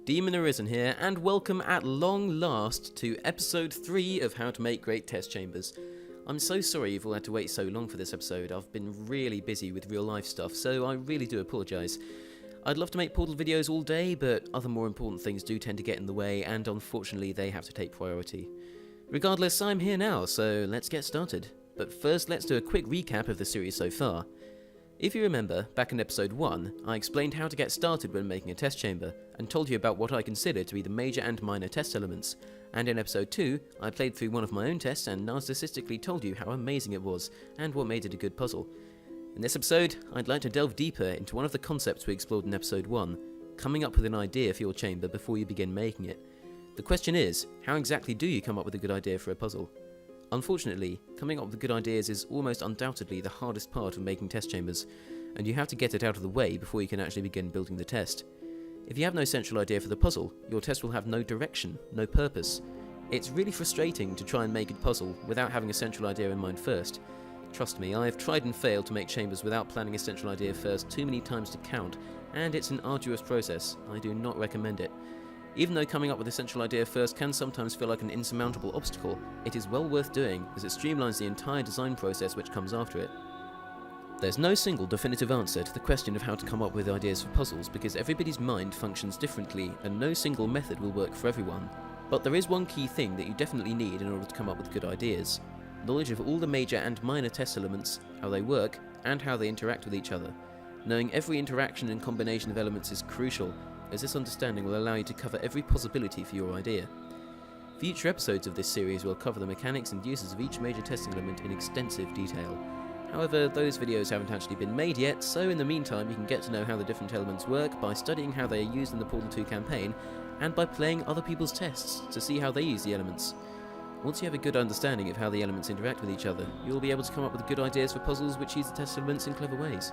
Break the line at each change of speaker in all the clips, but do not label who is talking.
Demon Arisen here, and welcome at long last to episode 3 of How to Make Great Test Chambers. I'm so sorry you've all had to wait so long for this episode. I've been really busy with real life stuff, so I really do apologise. I'd love to make Portal videos all day, but other more important things do tend to get in the way, and unfortunately they have to take priority. Regardless, I'm here now, so let's get started. But first, let's do a quick recap of the series so far. If you remember, back in episode 1, I explained how to get started when making a test chamber, and told you about what I consider to be the major and minor test elements, and in episode 2, I played through one of my own tests and narcissistically told you how amazing it was, and what made it a good puzzle. In this episode, I'd like to delve deeper into one of the concepts we explored in episode 1, coming up with an idea for your chamber before you begin making it. The question is, how exactly do you come up with a good idea for a puzzle? Unfortunately, coming up with good ideas is almost undoubtedly the hardest part of making test chambers, and you have to get it out of the way before you can actually begin building the test. If you have no central idea for the puzzle, your test will have no direction, no purpose. It's really frustrating to try and make a puzzle without having a central idea in mind first. Trust me, I have tried and failed to make chambers without planning a central idea first too many times to count, and it's an arduous process. I do not recommend it. Even though coming up with a central idea first can sometimes feel like an insurmountable obstacle, it is well worth doing as it streamlines the entire design process which comes after it. There's no single definitive answer to the question of how to come up with ideas for puzzles because everybody's mind functions differently and no single method will work for everyone. But there is one key thing that you definitely need in order to come up with good ideas. Knowledge of all the major and minor test elements, how they work, and how they interact with each other. Knowing every interaction and combination of elements is crucial, as this understanding will allow you to cover every possibility for your idea. Future episodes of this series will cover the mechanics and uses of each major testing element in extensive detail. However, those videos haven't actually been made yet, so in the meantime you can get to know how the different elements work by studying how they are used in the Portal 2 campaign, and by playing other people's tests to see how they use the elements. Once you have a good understanding of how the elements interact with each other, you will be able to come up with good ideas for puzzles which use the test elements in clever ways.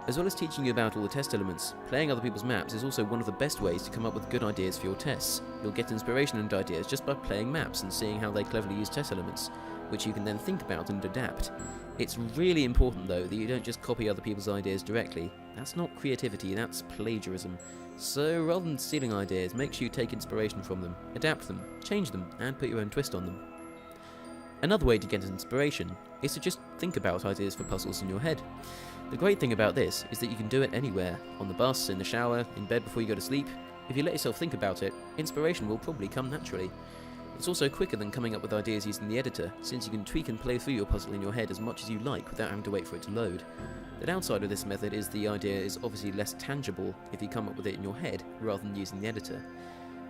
As well as teaching you about all the test elements, playing other people's maps is also one of the best ways to come up with good ideas for your tests. You'll get inspiration and ideas just by playing maps and seeing how they cleverly use test elements, which you can then think about and adapt. It's really important though that you don't just copy other people's ideas directly. That's not creativity, that's plagiarism. So rather than stealing ideas, make sure you take inspiration from them, adapt them, change them, and put your own twist on them. Another way to get inspiration is to just think about ideas for puzzles in your head. The great thing about this is that you can do it anywhere, on the bus, in the shower, in bed before you go to sleep. If you let yourself think about it, inspiration will probably come naturally. It's also quicker than coming up with ideas using the editor, since you can tweak and play through your puzzle in your head as much as you like without having to wait for it to load. The downside of this method is the idea is obviously less tangible if you come up with it in your head rather than using the editor.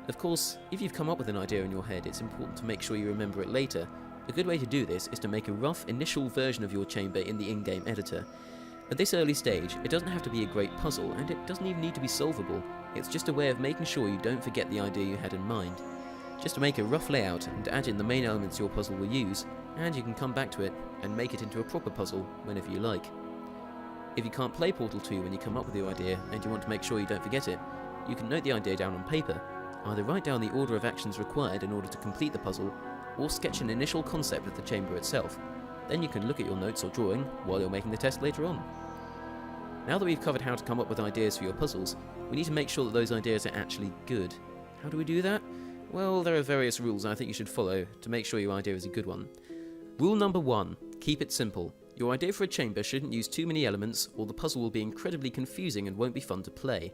Of course, if you've come up with an idea in your head, it's important to make sure you remember it later. A good way to do this is to make a rough initial version of your chamber in the in-game editor. At this early stage, it doesn't have to be a great puzzle, and it doesn't even need to be solvable. It's just a way of making sure you don't forget the idea you had in mind. Just to make a rough layout and add in the main elements your puzzle will use, and you can come back to it and make it into a proper puzzle whenever you like. If you can't play Portal 2 when you come up with your idea and you want to make sure you don't forget it, you can note the idea down on paper. Either write down the order of actions required in order to complete the puzzle, or sketch an initial concept of the chamber itself. Then you can look at your notes or drawing while you're making the test later on. Now that we've covered how to come up with ideas for your puzzles, we need to make sure that those ideas are actually good. How do we do that? Well, there are various rules I think you should follow to make sure your idea is a good one. Rule number 1, keep it simple. Your idea for a chamber shouldn't use too many elements, or the puzzle will be incredibly confusing and won't be fun to play.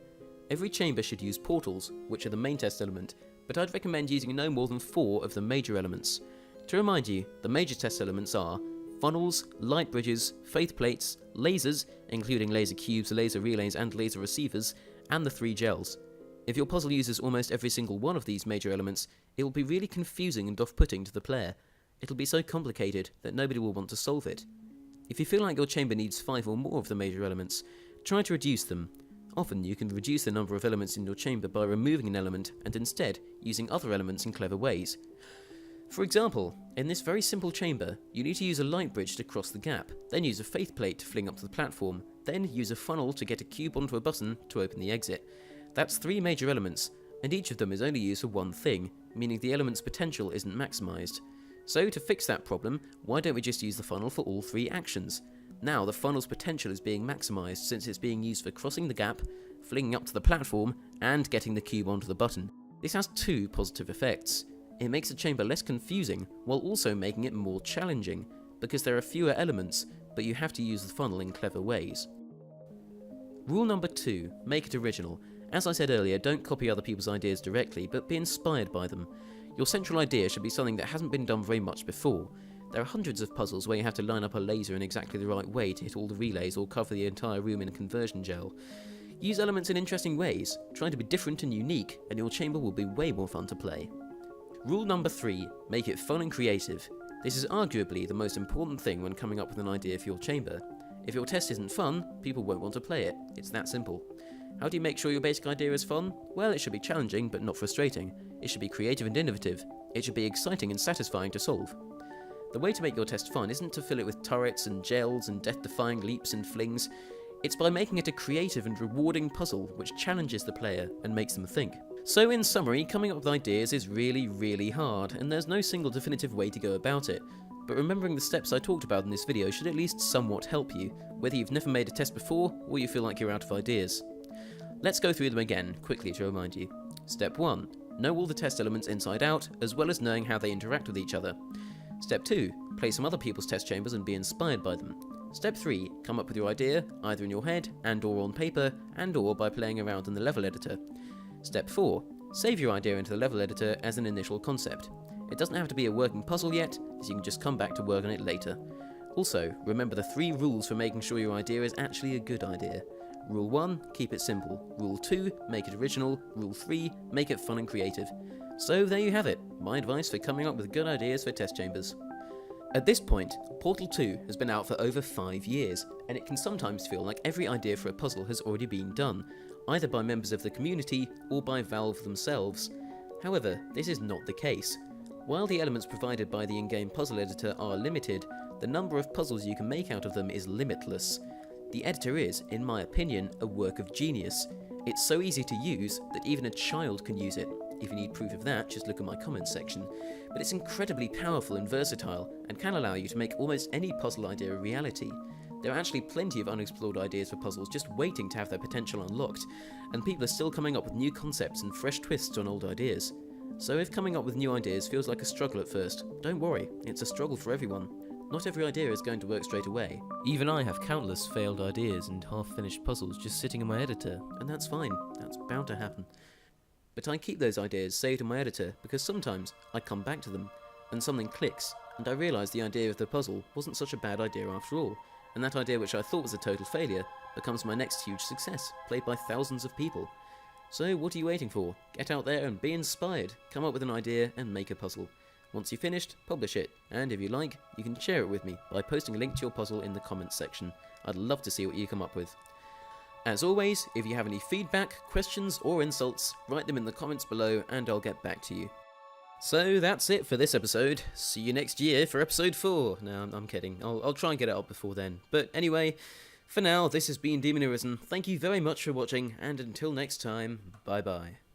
Every chamber should use portals, which are the main test element, but I'd recommend using no more than 4 of the major elements. To remind you, the major test elements are funnels, light bridges, faith plates, lasers, including laser cubes, laser relays and laser receivers, and the 3 gels. If your puzzle uses almost every single one of these major elements, it will be really confusing and off-putting to the player. It'll be so complicated that nobody will want to solve it. If you feel like your chamber needs 5 or more of the major elements, try to reduce them. Often you can reduce the number of elements in your chamber by removing an element and instead using other elements in clever ways. For example, in this very simple chamber, you need to use a light bridge to cross the gap, then use a faith plate to fling up to the platform, then use a funnel to get a cube onto a button to open the exit. That's 3 major elements, and each of them is only used for one thing, meaning the element's potential isn't maximised. So to fix that problem, why don't we just use the funnel for all 3 actions? Now the funnel's potential is being maximised since it's being used for crossing the gap, flinging up to the platform, and getting the cube onto the button. This has two positive effects. It makes the chamber less confusing, while also making it more challenging, because there are fewer elements, but you have to use the funnel in clever ways. Rule number 2, make it original. As I said earlier, don't copy other people's ideas directly, but be inspired by them. Your central idea should be something that hasn't been done very much before. There are hundreds of puzzles where you have to line up a laser in exactly the right way to hit all the relays or cover the entire room in conversion gel. Use elements in interesting ways, try to be different and unique, and your chamber will be way more fun to play. Rule number 3, make it fun and creative. This is arguably the most important thing when coming up with an idea for your chamber. If your test isn't fun, people won't want to play it. It's that simple. How do you make sure your basic idea is fun? Well, it should be challenging, but not frustrating. It should be creative and innovative. It should be exciting and satisfying to solve. The way to make your test fun isn't to fill it with turrets and gels and death-defying leaps and flings. It's by making it a creative and rewarding puzzle which challenges the player and makes them think. So in summary, coming up with ideas is really hard, and there's no single definitive way to go about it. But remembering the steps I talked about in this video should at least somewhat help you, whether you've never made a test before or you feel like you're out of ideas. Let's go through them again, quickly to remind you. Step 1. Know all the test elements inside out, as well as knowing how they interact with each other. Step 2. Play some other people's test chambers and be inspired by them. Step 3. Come up with your idea, either in your head, and/or on paper, and/or by playing around in the level editor. Step 4. Save your idea into the level editor as an initial concept. It doesn't have to be a working puzzle yet, so you can just come back to work on it later. Also, remember the 3 rules for making sure your idea is actually a good idea. Rule 1, keep it simple. Rule 2, make it original. Rule 3, make it fun and creative. So there you have it, my advice for coming up with good ideas for test chambers. At this point, Portal 2 has been out for over 5 years, and it can sometimes feel like every idea for a puzzle has already been done, either by members of the community or by Valve themselves. However, this is not the case. While the elements provided by the in-game puzzle editor are limited, the number of puzzles you can make out of them is limitless. The editor is, in my opinion, a work of genius. It's so easy to use that even a child can use it. If you need proof of that, just look at my comments section. But it's incredibly powerful and versatile, and can allow you to make almost any puzzle idea a reality. There are actually plenty of unexplored ideas for puzzles just waiting to have their potential unlocked, and people are still coming up with new concepts and fresh twists on old ideas. So if coming up with new ideas feels like a struggle at first, don't worry, it's a struggle for everyone. Not every idea is going to work straight away. Even I have countless failed ideas and half-finished puzzles just sitting in my editor, and that's fine, that's bound to happen. But I keep those ideas saved in my editor because sometimes I come back to them, and something clicks, and I realise the idea of the puzzle wasn't such a bad idea after all, and that idea which I thought was a total failure becomes my next huge success, played by thousands of people. So what are you waiting for? Get out there and be inspired, come up with an idea and make a puzzle. Once you've finished, publish it, and if you like, you can share it with me by posting a link to your puzzle in the comments section. I'd love to see what you come up with. As always, if you have any feedback, questions or insults, write them in the comments below and I'll get back to you. So that's it for this episode. See you next year for episode 4. No, I'm kidding. I'll try and get it up before then. But anyway, for now, this has been Demon Arisen. Thank you very much for watching, and until next time, bye bye.